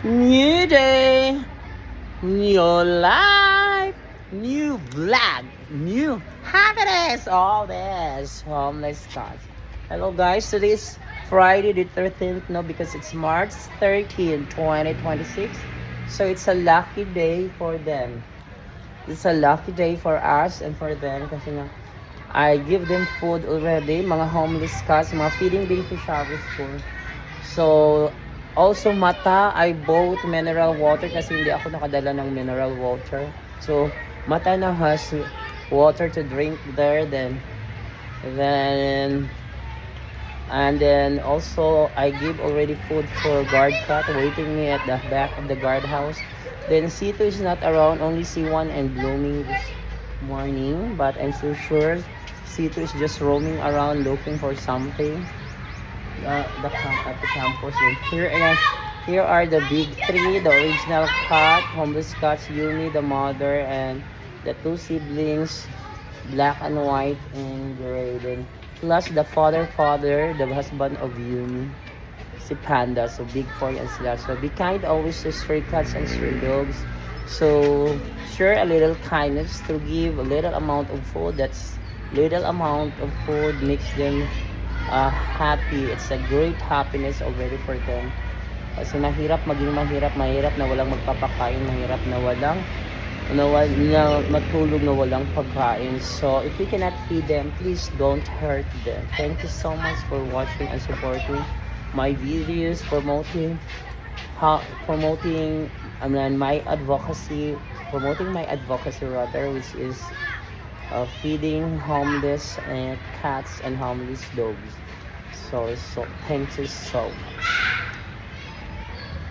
New day, new life, new vlog, new happiness. All this homeless cause. Hello guys, today is Friday the 13th, no, because it's March 13, 2026. So it's a lucky day for them. It's a lucky day for us and for them kasi nga I give them food already, mga homeless cats, mga feeding beneficiaries ko. So, also Mata, I bought mineral water kasi hindi ako nakadala ng mineral water. So, Mata na has water to drink there. Then, and then also I give already food for guard cat waiting me at the back of the guard house. Then C2 is not around, only C1 and Blooming this morning. But I'm so sure C2 is just roaming around looking for something. At the campus. And here are the big three, the original cat, homeless cats, Yumi, the mother, and the two siblings, black and white and gray. Then plus the father, the husband of Yumi, si Panda. So big four and sila. So be kind always to stray cats and stray dogs. So share a little kindness to give a little amount of food. That's little amount of food makes them happy. It's a great happiness already for them. Kasi mahirap na walang magpapakain, mahirap na walang na matulog na walang pagkain. So if we cannot feed them, please don't hurt them. Thank you so much for watching and supporting my videos, promoting my advocacy rather, which is feeding homeless cats and homeless dogs. So thank you so much.